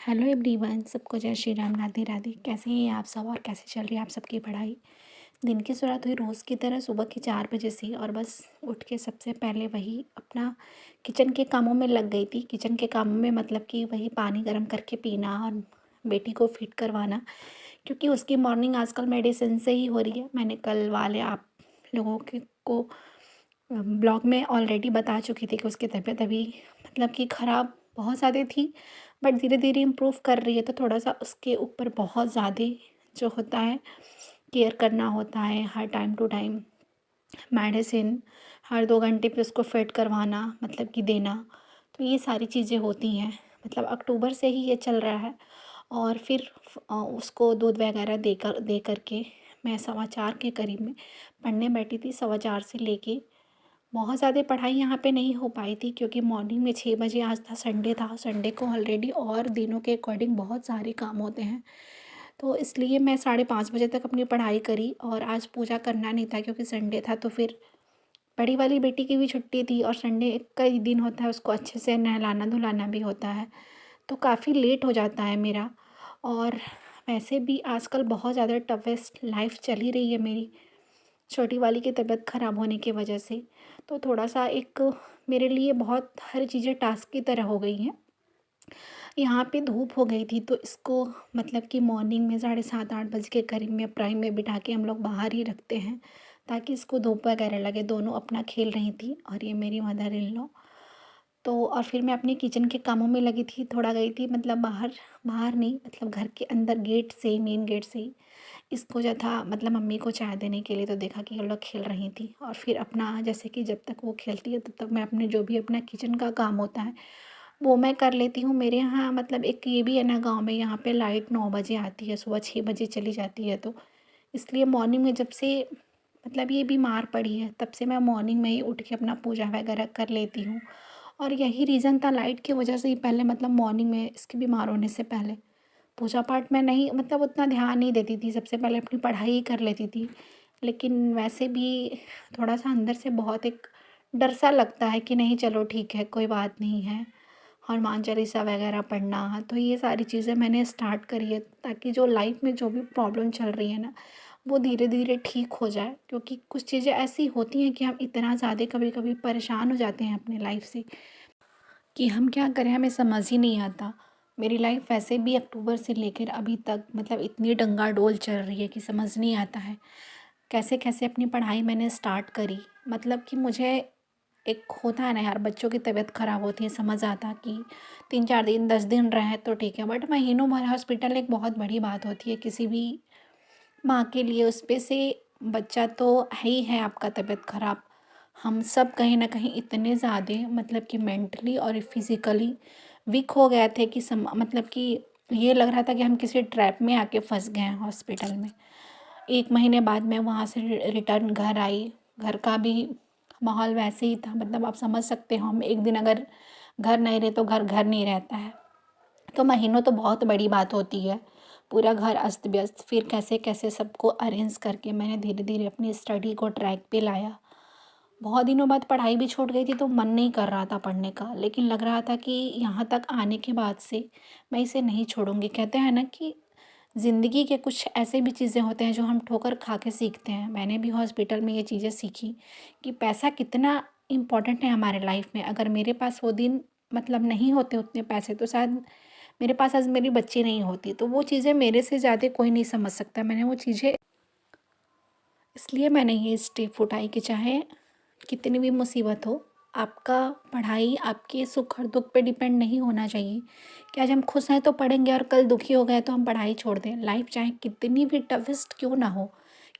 Hello everyone, सबको जय श्री राम, राधे राधे। कैसे हैं आप सब और कैसे चल रही है आप सबकी पढ़ाई। दिन की शुरुआत हुई रोज़ की तरह सुबह के 4 बजे से और बस उठ के सबसे पहले वही अपना किचन के कामों में लग गई थी। किचन के कामों में मतलब कि वही पानी गर्म करके पीना और बेटी को फीड करवाना, क्योंकि उसकी मॉर्निंग आजकल मेडिसिन से ही हो रही है। मैंने कल वाले आप लोगों के को ब्लॉग में ऑलरेडी बता चुकी थी कि उसकी तबीयत अभी मतलब कि ख़राब बहुत ज़्यादा थी, बट धीरे धीरे इम्प्रूव कर रही है। तो थोड़ा सा उसके ऊपर बहुत ज़्यादा जो होता है केयर करना होता है। हर टाइम टू टाइम मेडिसिन, हर 2 घंटे पे उसको फिट करवाना मतलब कि देना। तो ये सारी चीज़ें होती हैं। मतलब अक्टूबर से ही ये चल रहा है। और फिर उसको दूध वगैरह दे करके मैं 4:15 के करीब में पढ़ने बैठी थी। 4:15 से लेके बहुत ज़्यादा पढ़ाई यहाँ पे नहीं हो पाई थी, क्योंकि मॉर्निंग में 6 बजे, आज था संडे था, संडे को ऑलरेडी और दिनों के अकॉर्डिंग बहुत सारे काम होते हैं। तो इसलिए मैं 5:30 बजे तक अपनी पढ़ाई करी। और आज पूजा करना नहीं था क्योंकि संडे था, तो फिर बड़ी वाली बेटी की भी छुट्टी थी और संडे का ही दिन होता है, उसको अच्छे से नहलाना धुलाना भी होता है। तो काफ़ी लेट हो जाता है मेरा। और वैसे भी आजकल बहुत ज़्यादा टफेस्ट लाइफ चल ही रही है मेरी, छोटी वाली की तबीयत ख़राब होने की वजह से। तो थोड़ा-सा एक मेरे लिए बहुत हर चीज़ें टास्क की तरह हो गई हैं। यहाँ पे धूप हो गई थी, तो इसको मतलब कि मॉर्निंग में 7:30-8 बजे के करीब में प्राइम में बिठा के हम लोग बाहर ही रखते हैं, ताकि इसको धूप वगैरह लगे। दोनों अपना खेल रही थी और ये मेरी मदर इन लॉ। तो और फिर मैं अपने किचन के कामों में लगी थी, थोड़ा गई थी मतलब बाहर, बाहर नहीं मतलब घर के अंदर गेट से ही, मेन गेट से ही इसको जो था मतलब मम्मी को चाय देने के लिए। तो देखा कि ये लोग खेल रही थी और फिर अपना जैसे कि जब तक वो खेलती है तब तक मैं अपने जो भी अपना किचन का काम होता है वो मैं कर लेती हूँ। मेरे यहाँ मतलब एक ये भी है ना, गांव में यहाँ पे लाइट 9 बजे आती है, सुबह 6 बजे चली जाती है। तो इसलिए मॉर्निंग में जब से मतलब ये बीमार पड़ी है तब से मैं मॉर्निंग में ही उठ के अपना पूजा वगैरह कर लेती हूँ। और यही रीज़न था लाइट की वजह से ही, पहले मतलब मॉर्निंग में इसके बीमार होने से पहले पूजा पाठ मैं नहीं मतलब उतना ध्यान नहीं देती थी, सबसे पहले अपनी पढ़ाई ही कर लेती थी। लेकिन वैसे भी थोड़ा सा अंदर से बहुत एक डर सा लगता है कि नहीं चलो ठीक है, कोई बात नहीं है। हनुमान चालीसा वगैरह पढ़ना, तो ये सारी चीज़ें मैंने स्टार्ट करी है, ताकि जो लाइफ में जो भी प्रॉब्लम चल रही है ना वो धीरे धीरे ठीक हो जाए। क्योंकि कुछ चीज़ें ऐसी होती हैं कि हम इतना ज़्यादा कभी कभी परेशान हो जाते हैं अपने लाइफ से कि हम क्या करें, हमें समझ ही नहीं आता। मेरी लाइफ वैसे भी अक्टूबर से लेकर अभी तक मतलब इतनी डंगाडोल चल रही है कि समझ नहीं आता है कैसे कैसे अपनी पढ़ाई मैंने स्टार्ट करी। मतलब कि मुझे एक होता है ना यार, बच्चों की तबीयत ख़राब होती है, समझ आता कि 3-4 दिन 10 दिन रहे तो ठीक है, बट महीनों भर हॉस्पिटल एक बहुत बड़ी बात होती है किसी भी माँ के लिए। उस पे से बच्चा तो है ही है आपका तबीयत ख़राब। हम सब कहीं ना कहीं इतने ज़्यादा मतलब कि मेंटली और फिज़िकली वीक हो गए थे कि मतलब कि ये लग रहा था कि हम किसी ट्रैप में आके फंस गए हैं हॉस्पिटल में। 1 महीने बाद मैं वहाँ से रिटर्न घर आई। घर का भी माहौल वैसे ही था, मतलब आप समझ सकते हो, हम एक दिन अगर घर नहीं रहे तो घर घर नहीं रहता है। तो महीनों तो बहुत बड़ी बात होती है, पूरा घर अस्त व्यस्त। फिर कैसे कैसे सबको अरेंज करके मैंने धीरे धीरे अपनी स्टडी को ट्रैक पे लाया। बहुत दिनों बाद पढ़ाई भी छूट गई थी तो मन नहीं कर रहा था पढ़ने का, लेकिन लग रहा था कि यहाँ तक आने के बाद से मैं इसे नहीं छोड़ूंगी। कहते हैं ना कि ज़िंदगी के कुछ ऐसे भी चीज़ें होते हैं जो हम ठोकर खा के सीखते हैं। मैंने भी हॉस्पिटल में ये चीज़ें सीखी कि पैसा कितना इम्पोर्टेंट है हमारे लाइफ में। अगर मेरे पास वो दिन मतलब नहीं होते उतने पैसे, तो शायद मेरे पास आज मेरी बच्ची नहीं होती। तो वो चीज़ें मेरे से ज़्यादा कोई नहीं समझ सकता। मैंने वो चीज़ें इसलिए मैंने ये स्टेप उठाई कि चाहे कितनी भी मुसीबत हो, आपका पढ़ाई आपके सुख और दुख पे डिपेंड नहीं होना चाहिए कि आज हम खुश हैं तो पढ़ेंगे और कल दुखी हो गए तो हम पढ़ाई छोड़ दें। लाइफ चाहे कितनी भी टफेस्ट क्यों ना हो,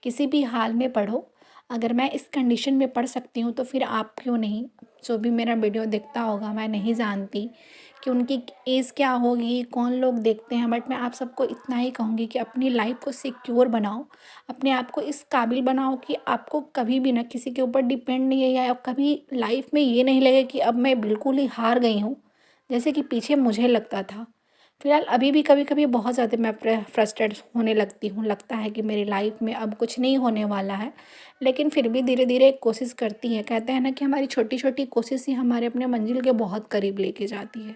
किसी भी हाल में पढ़ो। अगर मैं इस कंडीशन में पढ़ सकती हूँ तो फिर आप क्यों नहीं। जो भी मेरा वीडियो देखता होगा, मैं नहीं जानती कि उनकी एज क्या होगी, कौन लोग देखते हैं, बट मैं आप सबको इतना ही कहूँगी कि अपनी लाइफ को सिक्योर बनाओ, अपने आप को इस काबिल बनाओ कि आपको कभी भी ना किसी के ऊपर डिपेंड नहीं है, या कभी लाइफ में ये नहीं लगे कि अब मैं बिल्कुल ही हार गई हूँ, जैसे कि पीछे मुझे लगता था। फिलहाल अभी भी कभी कभी बहुत ज़्यादा मैं फ्रस्ट्रेट होने लगती हूँ, लगता है कि मेरी लाइफ में अब कुछ नहीं होने वाला है। लेकिन फिर भी धीरे धीरे कोशिश करती है। कहते हैं ना कि हमारी छोटी छोटी कोशिश ही हमारे अपने मंजिल के बहुत करीब लेके जाती है।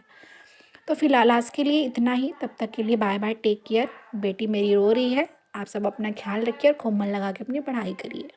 तो फ़िलहाल आज के लिए इतना ही, तब तक के लिए बाय बाय, टेक केयर। बेटी मेरी रो रही है, आप सब अपना ख़्याल रखिए और खूब मन लगा के अपनी पढ़ाई करिए।